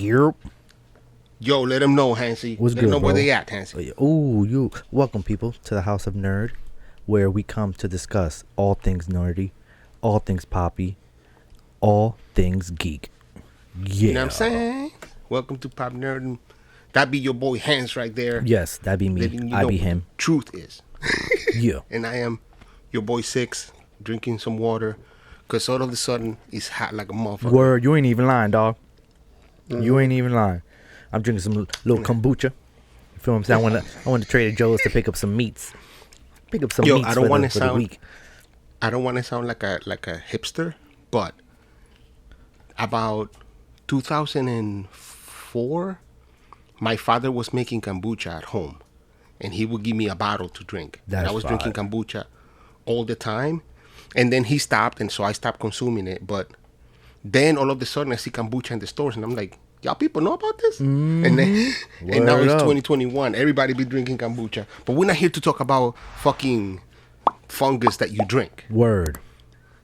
Yerp. Yo, let them know, Hansi. What's let good, them know bro? where they at, Hansi. Ooh, you welcome people to the House of Nerd, where we come to discuss all things nerdy, all things poppy, all things geek. Yeah. You know what I'm saying? Welcome to PopNerdom. That be your boy Hanz right there. Yes, that'd be me. Letting you I know be what him. the truth is. Yeah. And I am your boy Six, drinking some water, because all of a sudden it's hot like a motherfucker. Word, you ain't even lying, dog. You ain't even lying. I'm drinking some little kombucha. You feel what I'm saying? I went to Trader Joe's to pick up some meats. Pick up some meats I don't for want the to sound week. I don't want to sound like a hipster, but about 2004, my father was making kombucha at home, and he would give me a bottle to drink. And I was drinking kombucha all the time, and then he stopped, and so I stopped consuming it. But then all of a sudden, I see kombucha in the stores, and I'm like, y'all people know about this? Mm-hmm. And then, and now Word it's up. 2021. Everybody be drinking kombucha, but we're not here to talk about fucking fungus that you drink. Word.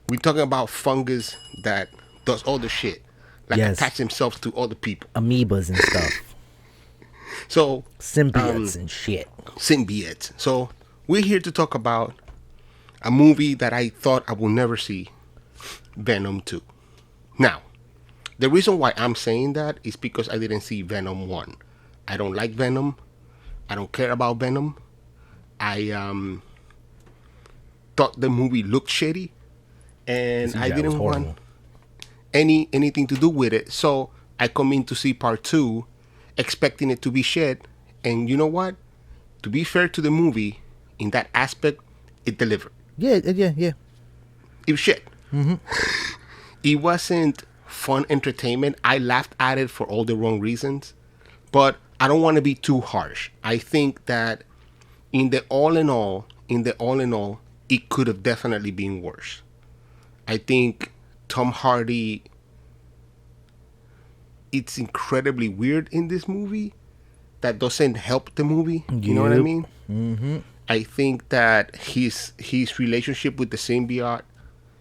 We're talking about fungus that does all the shit, like Yes. attach themselves to other people. Amoebas and stuff. So Symbiotes and shit. symbiotes. So we're here to talk about a movie that I thought I will never see, Venom 2. Now, the reason why I'm saying that is because I didn't see Venom 1. I don't like Venom. I don't care about Venom. I thought the movie looked shitty, and CGI I was didn't horrible. want anything to do with it. So I come in to see part 2 expecting it to be shit, and you know what? To be fair to the movie, in that aspect, it delivered. Yeah. It was shit. It wasn't fun entertainment. I laughed at it for all the wrong reasons, but I don't want to be too harsh. I think that in the all in all, it could have definitely been worse. I think Tom Hardy, it's incredibly weird in this movie. That doesn't help the movie. You know what I Yep. mean? Mm-hmm. I think that his relationship with the symbiote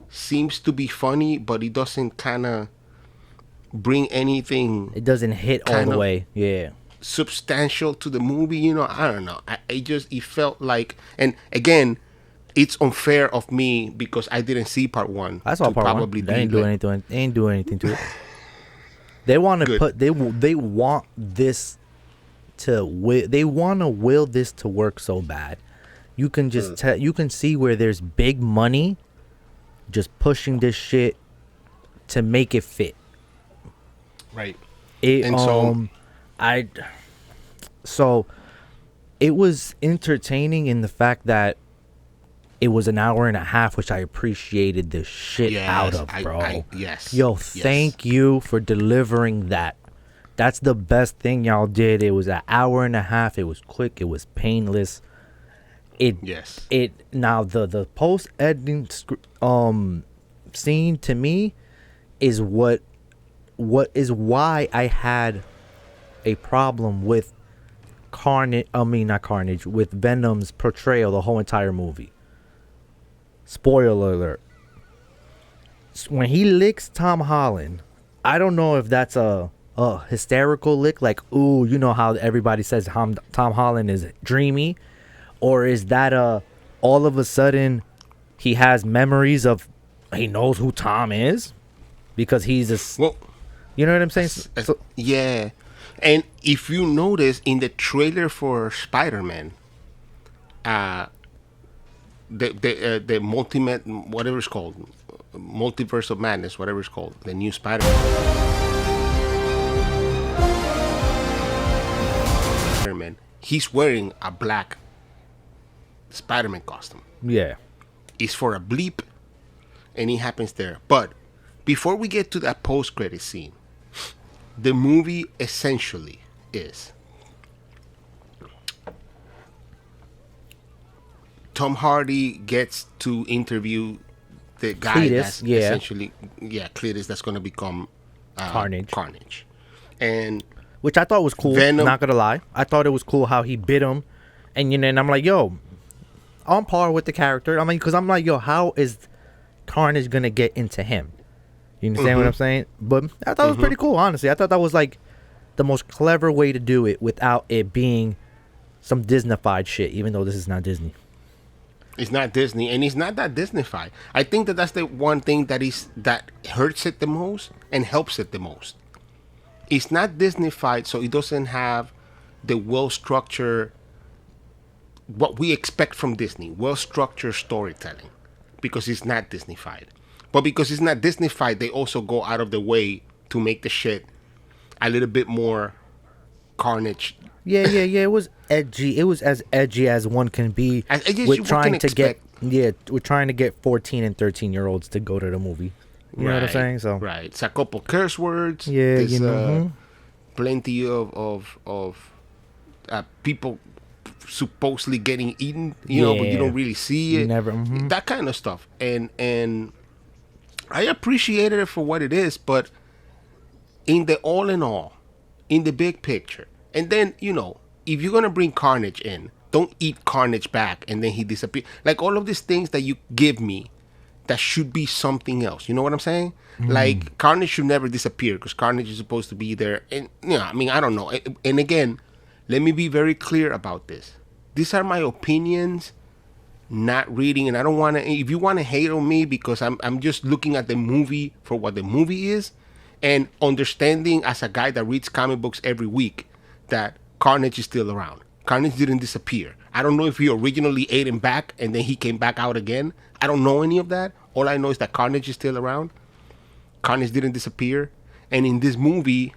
seems to be funny, but it doesn't kind of bring anything It doesn't hit all Kind the of. way. Yeah. substantial to the movie. You know, I don't know. It felt like, and again, it's unfair of me because I didn't see part 1. I saw to part probably one. They be ain't doing like- anything. They ain't doing anything to it. They want to Good. put. They want this to. They want to will this to work so bad. You can just tell. You can see where there's big money, just pushing this shit to make it fit. Right. It And so it was entertaining in the fact that it was an hour and a half, which I appreciated the shit out of, bro. Yes. Yo, Yes. thank you for delivering that. That's the best thing y'all did. It was an hour and a half. It was quick. It was painless. Yes. Now the post editing scene to me is what is why I had a problem with with Venom's portrayal the whole entire movie. Spoiler alert. When he licks Tom Holland, I don't know if that's a hysterical lick, like, ooh, you know how everybody says Tom Holland is dreamy, or is that all of a sudden he has memories of, he knows who Tom is because he's a, Well, you know what I'm saying? yeah. And if you notice in the trailer for Spider-Man, the whatever it's called, Multiverse of Madness, whatever it's called, the new Spider-Man, he's wearing a black Spider-Man costume. Yeah. It's for a bleep, and it happens there. But before we get to that post-credit scene, the movie essentially is Tom Hardy gets to interview the guy Cletus, that's yeah. essentially, Cletus, that's going to become Carnage. And Which I thought was cool. Venom- Not gonna lie, I thought it was cool how he bit him, and and I'm like, yo, on par with the character. I mean, because I'm like, yo, how is Carnage gonna get into him? You understand what I'm saying? But I thought it was pretty cool, honestly. I thought that was like the most clever way to do it without it being some Disney-fied shit, even though this is not Disney. It's not Disney, and it's not that Disney-fied. I think that that's the one thing that hurts it the most and helps it the most. It's not Disney-fied, so it doesn't have the well-structured, what we expect from Disney, well-structured storytelling, because it's not Disney-fied. But because it's not Disney-fied, they also go out of the way to make the shit a little bit more carnage. Yeah. It was edgy. It was as edgy as one can be. We're trying to get 14 and 13-year-olds to go to the movie. You know what I'm saying? So right, it's a couple curse words. Yeah, there's, plenty of people supposedly getting eaten. You know, but you don't really see it. Never. That kind of stuff, and I appreciated it for what it is, but in the all in all, in the big picture. And then, you know, if you're going to bring Carnage in, don't eat Carnage back and then he disappears. Like all of these things that you give me that should be something else. You know what I'm saying? Like Carnage should never disappear because Carnage is supposed to be there. And, you know, I mean, I don't know. And again, let me be very clear about this. These are my opinions, not reading. And I don't want to, if you want to hate on me because I'm just looking at the movie for what the movie is and understanding as a guy that reads comic books every week that Carnage is still around. Carnage didn't disappear. I don't know if he originally ate him back and then he came back out again. I don't know any of that. All I know is that Carnage is still around. Carnage didn't disappear. And in this movie,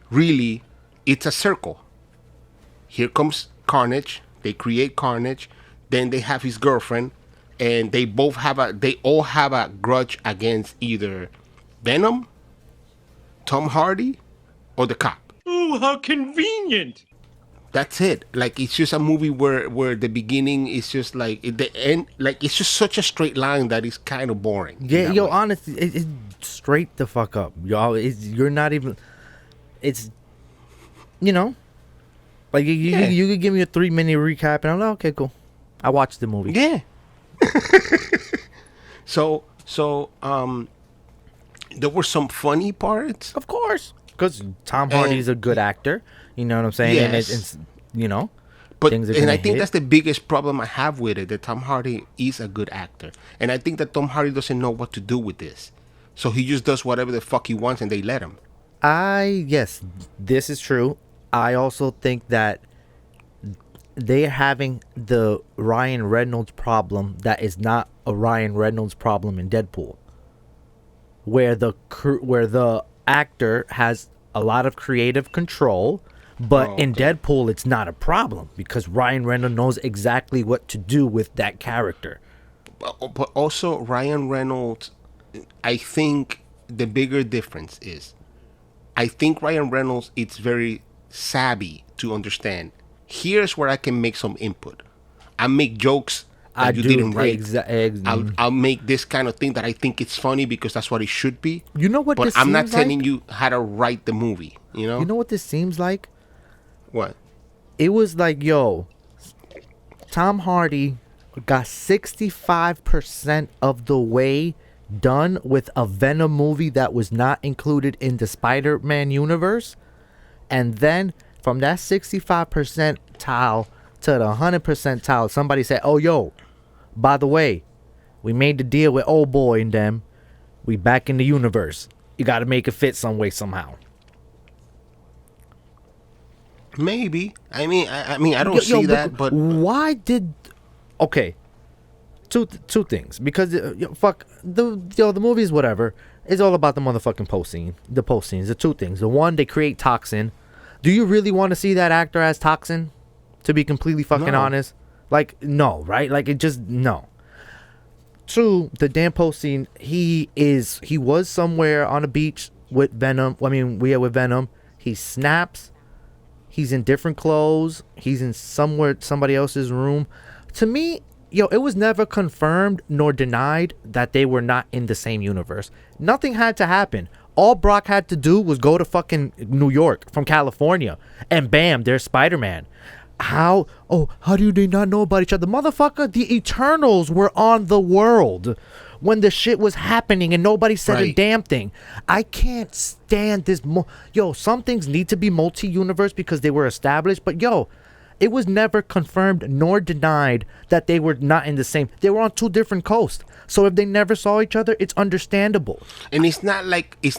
really, it's a circle. Here comes Carnage. They create Carnage. Then they have his girlfriend. And they all have a grudge against either Venom, Tom Hardy, or the cop. Oh, how convenient. That's it. Like, it's just a movie where the beginning is just like, the end, like, it's just such a straight line that it's kind of boring. Yeah, yo, honestly, it's straight the fuck up. Y'all, you're not even, it's, you know, like, you could give me a 3-minute recap and I'm like, okay, cool. I watched the movie. Yeah. So, there were some funny parts. Of course. Because Tom Hardy's a good actor. You know what I'm saying? Yes. And it's, you know. But, and I think that's the biggest problem I have with it, that Tom Hardy is a good actor. And I think that Tom Hardy doesn't know what to do with this. So he just does whatever the fuck he wants and they let him. Yes, this is true. I also think that they're having the Ryan Reynolds problem that is not a Ryan Reynolds problem in Deadpool. Where the actor has a lot of creative control, but in Deadpool it's not a problem because Ryan Reynolds knows exactly what to do with that character. But also Ryan Reynolds, I think the bigger difference is, I think Ryan Reynolds is very savvy to understand. Here's where I can make some input. I make jokes that you didn't write. I'll make this kind of thing that I think it's funny because that's what it should be. You know what? But I'm not telling you how to write the movie. You know. You know what this seems like? What? It was like, yo, Tom Hardy got 65% of the way done with a Venom movie that was not included in the Spider-Man universe, and then from that 65 percentile to the 100 percentile, somebody said, "Oh, yo, by the way, we made the deal with old boy and them. We back in the universe. You got to make it fit some way somehow." Maybe. I mean, I don't see that. But why did? Okay, two things. Because fuck the movies, whatever. It's all about the motherfucking post scene. The post scenes. The two things. The one, they create Toxin. Do you really want to see that actor as Toxin? To be completely fucking honest, like, no, right? Like, it just, no. Two, the damn post scene. He was somewhere on a beach with Venom. With Venom. He snaps. He's in different clothes. He's in somebody else's room. To me, yo, it was never confirmed nor denied that they were not in the same universe. Nothing had to happen. All Brock had to do was go to fucking New York from California, and bam, there's Spider-Man. How do they not know about each other? Motherfucker, the Eternals were on the world. when the shit was happening and nobody said a Right. damn thing. I can't stand this. Yo, some things need to be multi-universe because they were established, but yo, it was never confirmed nor denied that they were not in the same. They were on two different coasts. So if they never saw each other, it's understandable. And it's not like he's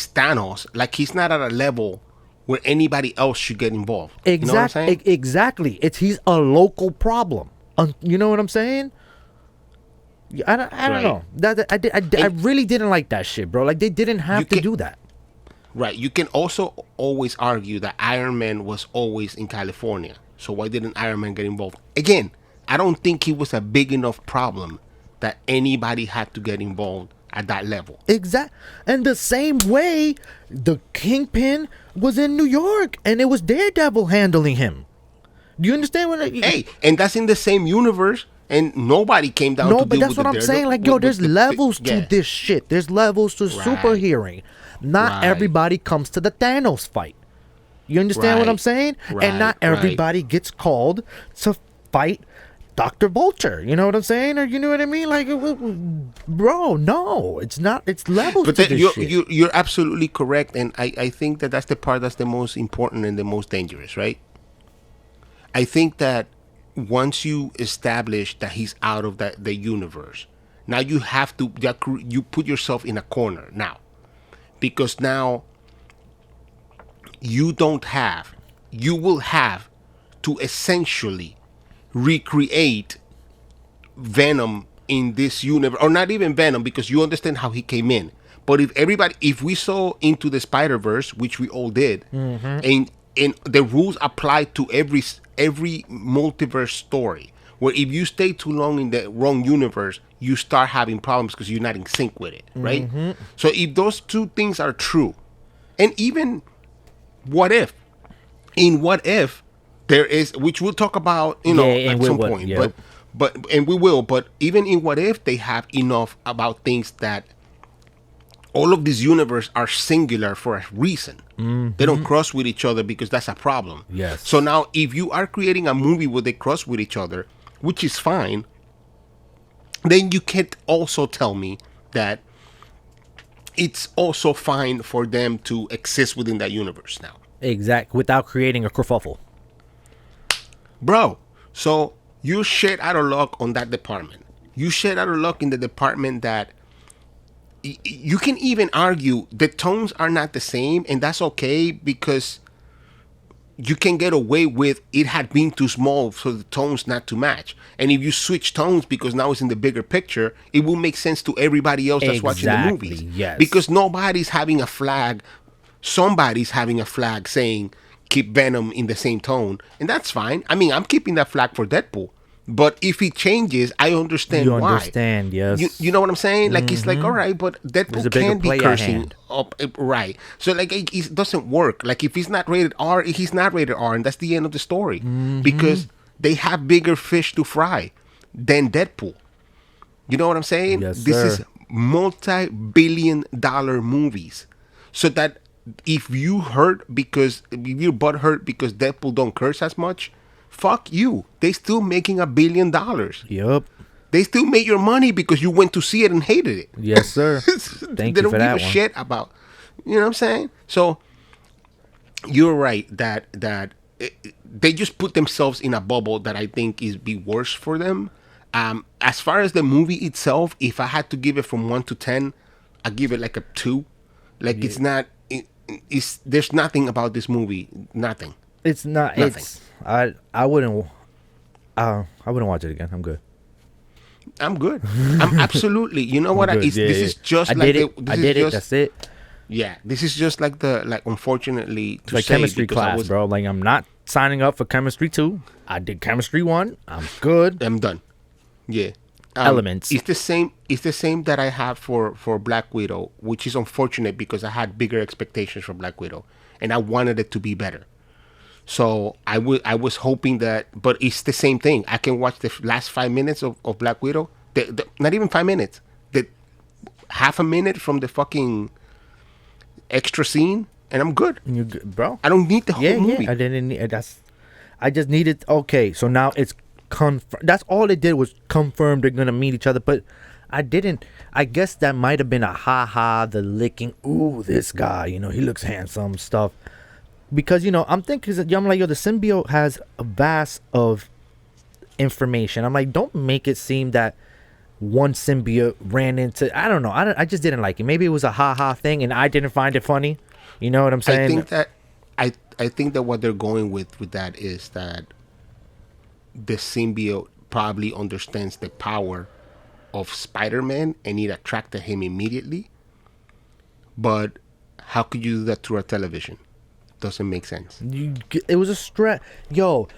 Thanos. Like, he's not at a level where anybody else should get involved. You know what I'm saying? Exactly. He's a local problem. You know what I'm saying? I don't Right. know. I really didn't like that shit, bro. Like, they didn't have to do that. Right. You can also always argue that Iron Man was always in California. So why didn't Iron Man get involved? Again, I don't think he was a big enough problem that anybody had to get involved at that level. Exact. And the same way, the Kingpin was in New York, and it was Daredevil handling him. Do you understand what Hey, and that's in the same universe, and nobody came down to No, but deal that's with what the I'm Daredevil- saying. Like, yo, with there's the- levels to yeah. this shit. There's levels to superheroing. Not Right. everybody comes to the Thanos fight. You understand what Right. I'm saying? And not Right. everybody gets called to fight Dr. Vulture. You know what I'm saying? Or you know what I mean? Like, bro, no, it's not. It's levels But to then this shit. you're absolutely correct, and I think that that's the part that's the most important and the most dangerous, right? I think that once you establish that he's out of the universe, now you have to you put yourself in a corner now, because now you will have to essentially recreate Venom in this universe, or not even Venom, because you understand how he came in. But if we saw Into the Spider-Verse, which we all did, and the rules apply to every multiverse story, where if you stay too long in the wrong universe, you start having problems because you're not in sync with it, right? So if those two things are true, and even what if there is, which we'll talk about, at some point, yeah. but we will. But even in what if, they have enough about things that all of these universes are singular for a reason. They don't cross with each other because that's a problem. Yes. So now, if you are creating a movie where they cross with each other, which is fine, then you can't also tell me that it's also fine for them to exist within that universe now. Exact. Without creating a kerfuffle. Bro, so you shit out of luck on that department. You shit out of luck in the department that you can even argue the tones are not the same, and that's okay because you can get away with it had been too small for the tones not to match. And if you switch tones because now it's in the bigger picture, it will make sense to everybody else that's watching the Exactly, movies. yes. Because nobody's having a flag. Somebody's having a flag saying keep Venom in the same tone, and that's fine. I mean, I'm keeping that flag for Deadpool. But if it changes, I understand You why. understand, yes. You know what I'm saying? Like, it's like, all right, but There's Deadpool a bigger can't be play at cursing hand. up, right? So, like, it doesn't work. Like, if he's not rated R, he's not rated R, and that's the end of the story. Because they have bigger fish to fry than Deadpool. You know what I'm saying? Yes, This sir. is multi-billion-dollar movies. So that if your butt hurt because Deadpool don't curse as much, fuck you. They still making $1 billion. Yup. They still made your money because you went to see it and hated it. Yes, sir. Thank They you don't for give that a one. shit about, you know what I'm saying? So you're right that they just put themselves in a bubble that I think is be worse for them. As far as the movie itself, if I had to give it from 1 to 10, I give it like a 2. Like, it's not. There's nothing about this movie. Nothing. It's not. Nothing. It's. I wouldn't. I wouldn't watch it again. I'm good. I'm good. I'm absolutely. You know what? I'm good. This is just I like did it. I did it. That's it. Yeah, this is just like unfortunately to Like say, chemistry because class, bro. Like, I'm not signing up for chemistry 2. I did chemistry 1. I'm good. I'm done. Yeah. Elements. It's the same. It's the same that I have for Black Widow, which is unfortunate because I had bigger expectations for Black Widow, and I wanted it to be better. So I was hoping that, but it's the same thing. I can watch the last 5 minutes of Black Widow. Not even 5 minutes. The half a minute from the fucking extra scene, and I'm good. You good, bro? I don't need the whole movie. I didn't. I just needed. Okay, so now it's confirmed. That's all it did was confirm they're gonna meet each other. But I didn't. I guess that might have been a ha, the licking. Ooh, this guy, he looks handsome stuff. Because I'm thinking, I'm like, yo, the symbiote has a vast of information. I'm like, don't make it seem that one symbiote ran into. I don't know. I just didn't like it. Maybe it was a ha thing, and I didn't find it funny. You know what I'm saying? I think that what they're going with that is that the symbiote probably understands the power of Spider-Man and it attracted him immediately. But how could you do that through a television? Doesn't make sense. It was a stretch. Yo,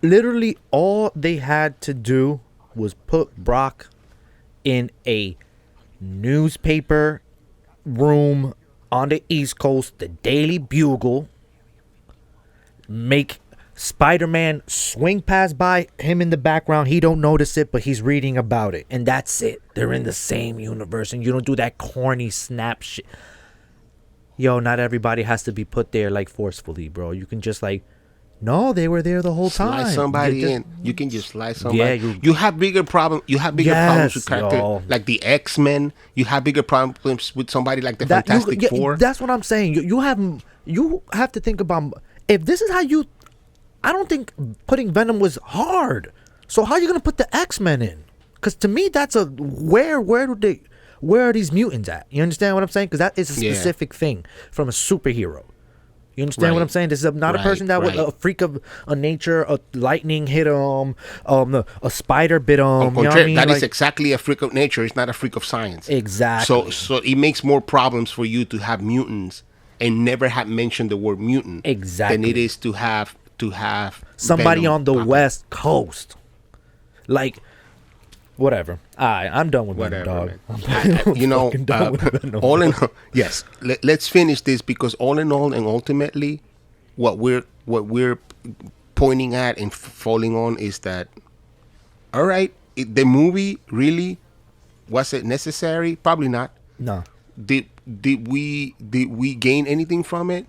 literally all they had to do was put Brock in a newspaper room on the East Coast, the Daily Bugle, make Spider-Man swing past by him in the background. He don't notice it, but he's reading about it. And that's it. They're in the same universe. And you don't do that corny snap shit. Yo, not everybody has to be put there like forcefully, bro. You can just like, no, they were there the whole time. Slide somebody in. You can just slide somebody. Yeah, you have bigger problems. You have bigger problems with characters like the X-Men. You have bigger problems with somebody like the Fantastic Four. That's what I'm saying. You have to think about, if this is how you. I don't think putting Venom was hard. So how are you gonna put the X-Men in? Because to me, that's a where are these mutants at? You understand what I'm saying? Because that is a specific thing from a superhero. You understand what I'm saying? This is not a person that was a freak of a nature. A lightning hit him. A spider bit him. You know what I mean? That is exactly a freak of nature. It's not a freak of science. Exactly. So it makes more problems for you to have mutants and never have mentioned the word mutant. Exactly. Than it is to have somebody Venom on the West Coast. Like, whatever. I'm done with Venom, dog. All in all, yes. Let's finish this, because all in all and ultimately, what we're pointing at and falling on is that, all right, the movie really, was it necessary? Probably not. No. Did we gain anything from it?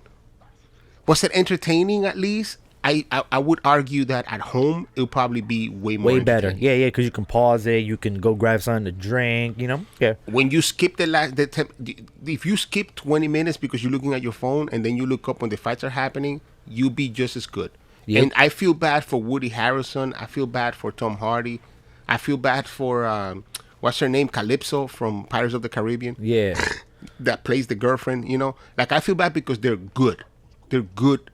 Was it entertaining at least? I would argue that at home it would probably be way better. Yeah, because you can pause it, you can go grab something to drink. Yeah. When you skip if you skip 20 minutes because you're looking at your phone and then you look up when the fights are happening, you'll be just as good. Yep. And I feel bad for Woody Harrelson. I feel bad for Tom Hardy. I feel bad for what's her name, Calypso from Pirates of the Caribbean. Yeah. That plays the girlfriend. Like, I feel bad because they're good. They're good.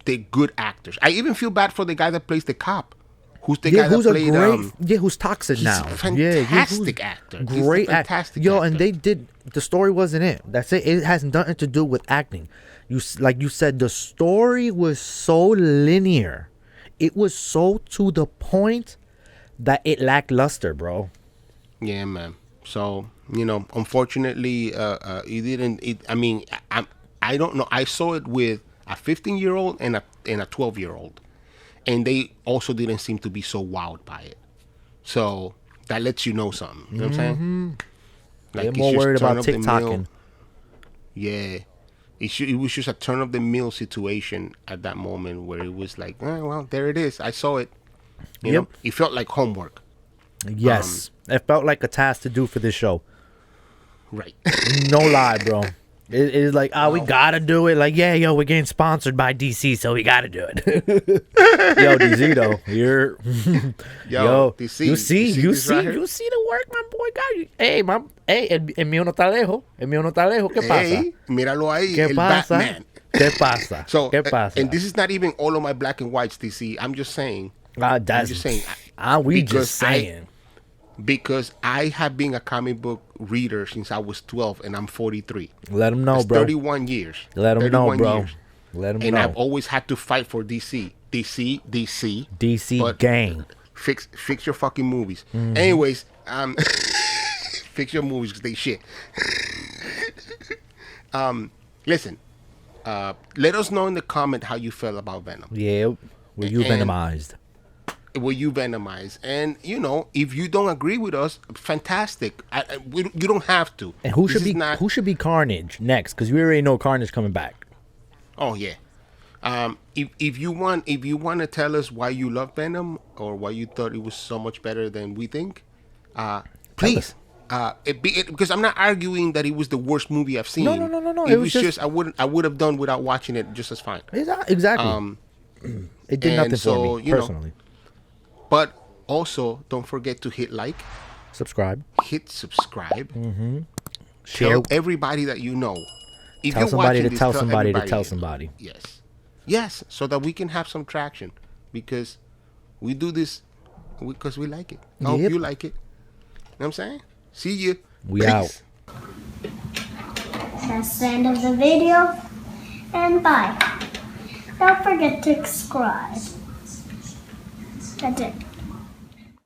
They're good actors. I even feel bad for the guy that plays the cop. Who's the guy that played... who's toxic now. Fantastic actor. Great fantastic actor. Yo, and the story wasn't it. That's it. It has nothing to do with acting. Like you said, the story was so linear. It was so to the point that it lacked luster, bro. Yeah, man. So, unfortunately, it didn't... I don't know. I saw it with a 15-year-old and a 12-year-old, and they also didn't seem to be so wowed by it. So that lets you know something. You know what I'm saying? Like, they're more worried about TikToking. Yeah, it was just a turn of the mill situation at that moment where it was like, well, there it is. I saw it. You know, it felt like homework. Yes, it felt like a task to do for this show. Right. No lie, bro. It's like, we gotta do it. Like, we're getting sponsored by DC, so we gotta do it. Yo, DC though, you're yo, DC. You see the work my boy got. Hey, el mío no está lejos. ¿Qué pasa? Míralo ahí. ¿Qué pasa? Batman. ¿Qué pasa? So, ¿Qué pasa? And this is not even all of my black and whites, DC. I'm just saying. Just saying. Because I have been a comic book reader since I was 12 and I'm 43. Let them know, That's bro. 31 years. Let them know, bro. Let them know. And I've always had to fight for DC. DC gang. Fix your fucking movies. Mm-hmm. Anyways, fix your movies because they shit. Listen, let us know in the comment how you felt about Venom. Yeah, were you venomized? Were you venomized? And if you don't agree with us, fantastic. You don't have to. And who should be Carnage next? Because we already know Carnage coming back. Oh yeah. If you want to tell us why you love Venom or why you thought it was so much better than we think, Please. Because I'm not arguing that it was the worst movie I've seen. No. It was just I would have done without watching it just as fine. Exactly. It did nothing for me personally. But also, don't forget to hit like, subscribe, hit subscribe, share. Tell everybody that you know. If tell you're somebody to this, tell somebody to everybody tell you know. somebody. Yes, so that we can have some traction, because we do this because we like it. I hope you like it. You know what I'm saying? See you. We Peace. out. That's the end of the video, and bye. Don't forget to subscribe. That's it.